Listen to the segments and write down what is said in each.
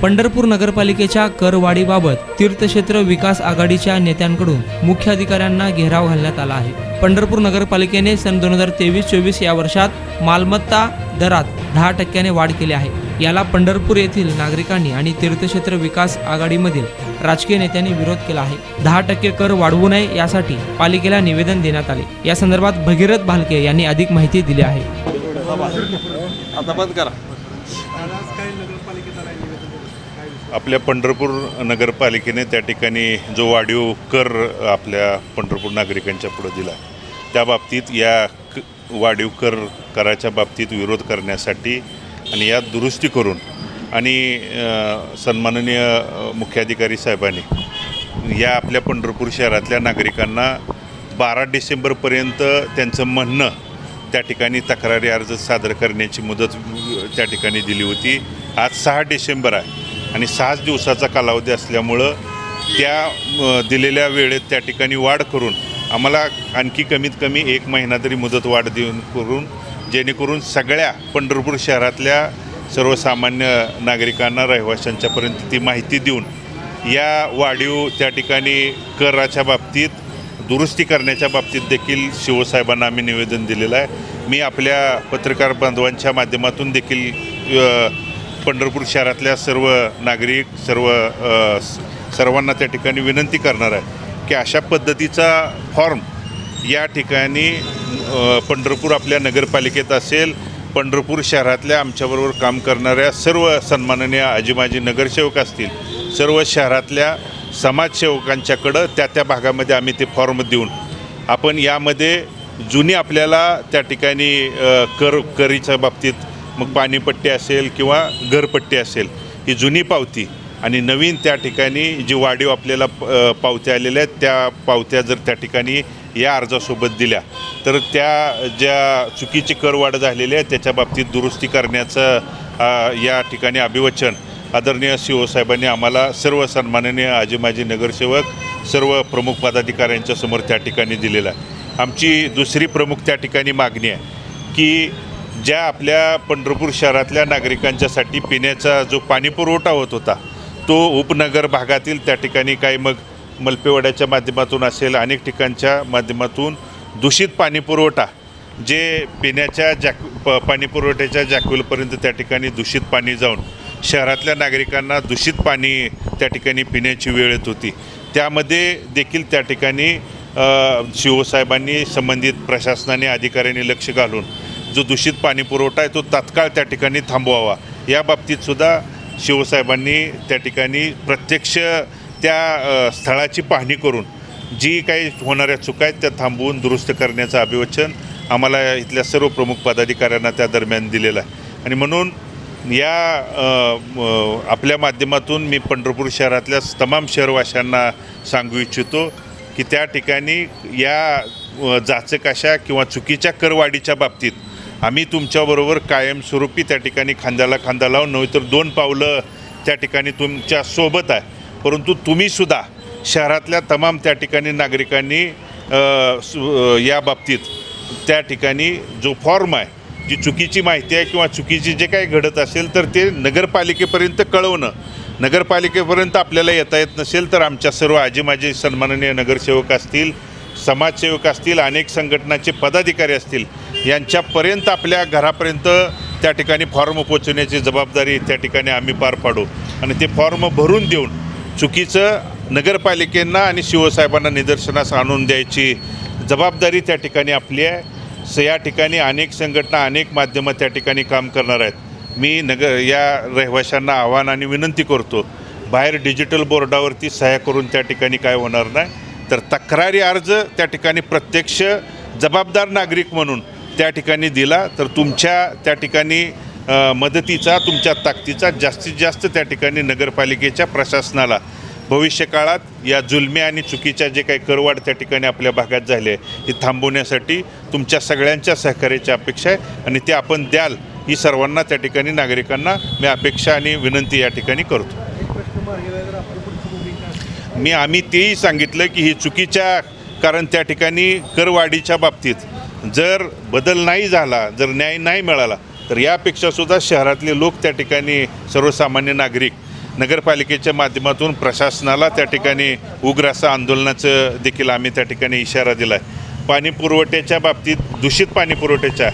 पंढरपूर नगरपालिकेच्या करवाढीबाबत तीर्थक्षेत्र विकास आघाडीच्या नेत्यांकडून मुख्य अधिकाऱ्यांना घेराव घालण्यात आला आहे। पंढरपूर नगरपालिकेने सन 2023-24 या वर्षात मालमत्ता दरात 10% वाढ केली आहे। याला पंढरपूर येथील नागरिकांनी आणि तीर्थक्षेत्र विकास आघाडीमधील राजकीय नेत्यांनी विरोध केला आहे। 10% कर वाढवू नये यासाठी पालिकेला निवेदन देण्यात आले। या संदर्भात भगीरथ भालके यांनी अधिक माहिती दिली आहे। आता बंद करा। आपल्या पंढरपूर नगरपालिकेने त्या ठिकाणी जो वाढीव कर आपल्या पंढरपूर नागरिकांच्या पुढे दिला, त्या बाबतीत या वाढीव कराच्या बाबतीत विरोध करण्यासाठी आणि यात दुरुस्ती करून आणि सन्माननीय मुख्याधिकारी साहेबांनी या आपल्या पंढरपूर शहरातल्या नागरिकांना 12 डिसेंबरपर्यंत त्यांचं म्हणणं त्या ठिकाणी तक्रारी अर्ज सादर करण्याची मुदत त्या ठिकाणी दिली होती। आज 6 डिसेंबर आहे आणि 6 दिवसाचा कालावधी असल्यामुळं त्या दिलेल्या वेळेत त्या ठिकाणी वाढ करून आम्हाला आणखी कमीत कमी 1 महिना तरी मुदत वाढ देऊन करून जेणेकरून सगळ्या पंढरपूर शहरातल्या सर्वसामान्य नागरिकांना रहिवाशांच्यापर्यंत ती माहिती देऊन या वाढीव त्या ठिकाणी कराच्या बाबतीत दुरुस्ती करण्याच्या बाबतीत देखील शिवसाहेबांना आम्ही निवेदन दिलेलं आहे। मी आपल्या पत्रकार बांधवांच्या माध्यमातून देखील पंढरपूर शहरातल्या सर्व नागरिक सर्वांना त्या ठिकाणी विनंती करणार आहे की अशा पद्धतीचा फॉर्म या ठिकाणी पंढरपूर आपल्या नगरपालिकेत असेल, पंढरपूर शहरातल्या आमच्याबरोबर काम करणाऱ्या सर्व सन्माननीय आजी-माजी नगरसेवक असतील, सर्व शहरातल्या समाजसेवकांच्याकडं त्या भागामध्ये आम्ही ते फॉर्म देऊन आपण यामध्ये जुनी आपल्याला त्या ठिकाणी करीच्या बाबतीत मग पाणीपट्टी असेल किंवा घरपट्टी असेल ही जुनी पावती आणि नवीन त्या ठिकाणी जी वाढीव आपल्याला पावत्या आलेल्या आहेत त्या पावत्या जर त्या ठिकाणी या अर्जासोबत दिल्या तर त्या ज्या चुकीची करवाढ झालेली आहे त्याच्या बाबतीत दुरुस्ती करण्याचं या ठिकाणी अभिवचन आदरणीय शिवसाहेबांनी आम्हाला सर्व सन्माननीय आजी-माजी नगरसेवक सर्व प्रमुख पदाधिकाऱ्यांच्या समोर त्या ठिकाणी दिलेलं आहे। आमची दुसरी प्रमुख त्या ठिकाणी मागणी आहे की ज्या आपल्या पंढरपूर शहरातल्या नागरिकांच्यासाठी पिण्याचा जो पाणी पुरवठा होत होता तो उपनगर भागातील त्या ठिकाणी काही मग मलपेवाड्याच्या माध्यमातून असेल अनेक ठिकाणच्या माध्यमातून दूषित पाणी पुरवठा जे पिण्याच्या पाणी पुरवठ्याच्या जॅक्वेलपर्यंत त्या ठिकाणी दूषित पाणी जाऊन शहरातल्या नागरिकांना दूषित पाणी त्या ठिकाणी पिण्याची वेळ येत होती। त्यामध्ये देखील त्या ठिकाणी शिवसाहेबांनी संबंधित प्रशासनाने अधिकाऱ्यांनी लक्ष घालून जो दूषित पाणी पुरवठा आहे तो तात्काळ त्या ठिकाणी थांबवावा या बाबतीतसुद्धा शिवसाहेबांनी त्या ठिकाणी प्रत्यक्ष त्या स्थळाची पाहणी करून जी काही होणाऱ्या चुका आहेत त्या थांबवून दुरुस्त करण्याचं अभिवचन आम्हाला इथल्या सर्व प्रमुख पदाधिकाऱ्यांना त्या दरम्यान दिलेलं आहे। आणि म्हणून या आपल्या माध्यमातून मी पंढरपूर शहरातल्या तमाम शहरवाशांना सांगू इच्छितो की त्या ठिकाणी या जाचकाशा किंवा चुकीच्या करवाढीच्या बाबतीत आम्ही तुमच्याबरोबर कायमस्वरूपी त्या ठिकाणी खांद्याला खांदा लावून नव्हे तर 2 पावलं त्या ठिकाणी तुमच्या सोबत आहे, परंतु तुम्हीसुद्धा शहरातल्या तमाम त्या ठिकाणी नागरिकांनी या बाबतीत त्या ठिकाणी जो फॉर्म आहे जी चुकीची माहिती आहे किंवा चुकीची जे काही घडत असेल तर ते नगरपालिकेपर्यंत कळवणं, नगरपालिकेपर्यंत आपल्याला येता येत नसेल तर आमच्या सर्व आजी-माजी सन्माननीय नगरसेवक असतील, समाजसेवक असतील, अनेक संघटनाचे पदाधिकारी असतील यांच्यापर्यंत आपल्या घरापर्यंत त्या ठिकाणी फॉर्म पोचवण्याची जबाबदारी त्या ठिकाणी आम्ही पार पाडू आणि ते फॉर्म भरून देऊन चुकीचं नगरपालिकेंना आणि शिवसाहेबांना निदर्शनास आणून द्यायची जबाबदारी त्या ठिकाणी आपली आहे। या ठिकाणी अनेक संघटना अनेक माध्यमं त्या ठिकाणी काम करणार आहेत। मी या रहिवाशांना आव्हान आणि विनंती करतो, बाहेर डिजिटल बोर्डावरती सह्या करून त्या ठिकाणी काय होणार नाही, तर तक्रारी अर्ज त्या ठिकाणी प्रत्यक्ष जबाबदार नागरिक म्हणून त्या ठिकाणी दिला तर तुमच्या त्या ठिकाणी मदतीचा तुमच्या ताकदीचा जास्तीत जास्त त्या ठिकाणी नगरपालिकेच्या प्रशासनाला भविष्यकाळात या जुलमी आणि चुकीच्या जे काही करवाढ त्या ठिकाणी आपल्या भागात झाले आहे हे थांबवण्यासाठी तुमच्या सगळ्यांच्या सहकार्याची अपेक्षा आहे आणि ते आपण द्याल ही सर्वांना त्या ठिकाणी नागरिकांना मी अपेक्षा आणि विनंती या ठिकाणी करतो। आम्ही तेही सांगितलं की ही चुकीच्या कारण त्या ठिकाणी करवाढीच्या बाबतीत जर बदल नाही झाला, जर न्याय नाही मिळाला तर यापेक्षा सुद्धा शहरातले लोक त्या ठिकाणी सर्वसामान्य नागरिक नगरपालिकेच्या माध्यमातून प्रशासनाला त्या ठिकाणी उग्र असं आंदोलनाचं देखील आम्ही त्या ठिकाणी इशारा दिला आहे. पाणी पुरवठ्याच्या बाबतीत दूषित पाणी पुरवठ्याच्या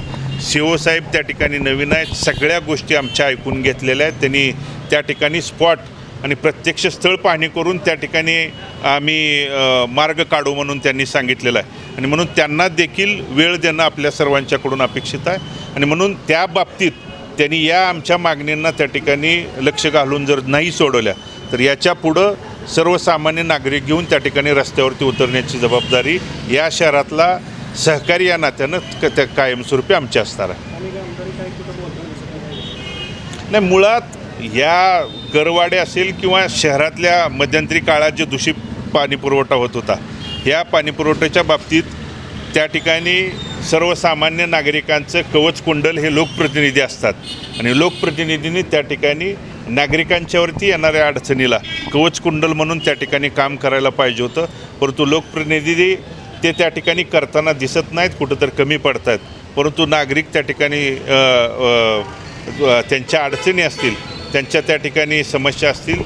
साहेब त्या ठिकाणी नवीन आहेत. सगळ्या गोष्टी आमच्या ऐकून घेतलेल्या आहेत. त्यांनी त्या ठिकाणी स्पॉट आणि प्रत्यक्ष स्थळ पाहणी करून त्या ठिकाणी आम्ही मार्ग काढू म्हणून त्यांनी सांगितलेलं आहे आणि म्हणून त्यांना देखील वेळ देणं आपल्या सर्वांच्याकडून अपेक्षित आहे आणि म्हणून त्या बाबतीत त्यांनी या आमच्या मागण्यांना त्या ठिकाणी लक्ष घालून जर नाही सोडवल्या तर याच्या पुढं सर्वसामान्य नागरिक घेऊन त्या ठिकाणी रस्त्यावरती उतरण्याची जबाबदारी या शहरातला सहकारी या नात्यानं त्या कायमस्वरूपी आमची असणार आहे. नाही, मुळात या करवाडे असेल किंवा शहरातल्या मध्यंतरी काळात जे दूषित पाणी पुरवठा होत होता या पाणी पुरवठ्याच्या बाबतीत त्या ठिकाणी सर्वसामान्य नागरिकांचं कवचकुंडल हे लोकप्रतिनिधी असतात आणि लोकप्रतिनिधींनी त्या ठिकाणी नागरिकांच्यावरती येणाऱ्या अडचणीला कवचकुंडल म्हणून त्या ठिकाणी काम करायला पाहिजे होतं. परंतु लोकप्रतिनिधी ते त्या ठिकाणी करताना दिसत नाहीत, कुठं तर कमी पडत आहेत. परंतु नागरिक त्या ठिकाणी त्यांच्या अडचणी असतील, त्यांच्या त्या ठिकाणी समस्या असतील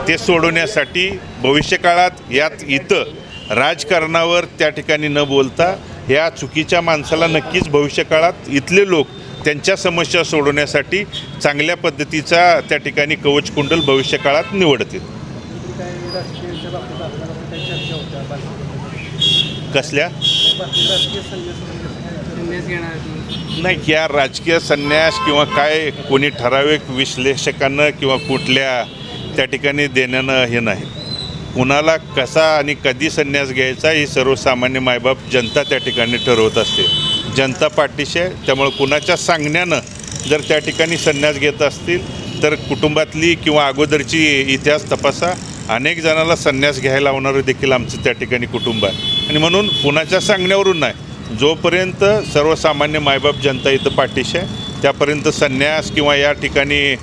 ते सोडवण्यासाठी भविष्यकाळात इथं राजकारणावर त्या ठिकाणी न बोलता या चुकीच्या माणसाला नक्कीच भविष्यकाळात इथले लोक त्यांच्या समस्या सोडवण्यासाठी चांगल्या पद्धतीचा त्या ठिकाणी कवचकुंडल भविष्यकाळात निवडतील. कसल्या नाही, या राजकीय संन्यास किंवा काय कोणी ठराविक विश्लेषकांना किंवा कुठल्या त्या ठिकाणी देण्यानं हे नाही. कुणाला कसा आणि कधी संन्यास घ्यायचा ही सर्वसामान्य मायबाप जनता त्या ठिकाणी ठरवत असते. जनता पाठीशी आहे, त्यामुळे कुणाच्या सांगण्यानं जर त्या ठिकाणी संन्यास घेत असतील तर कुटुंबातली किंवा अगोदरची इतिहास तपासा. अनेक जणांना संन्यास घ्यायला लावणारं देखील आमचं त्या ठिकाणी कुटुंब आहे आणि म्हणून कुणाच्या सांगण्यावरून नाही, जोपर्यंत सर्वसामान्य मायबाप जनता इथं पाठीशी आहे त्यापर्यंत संन्यास किंवा या ठिकाणी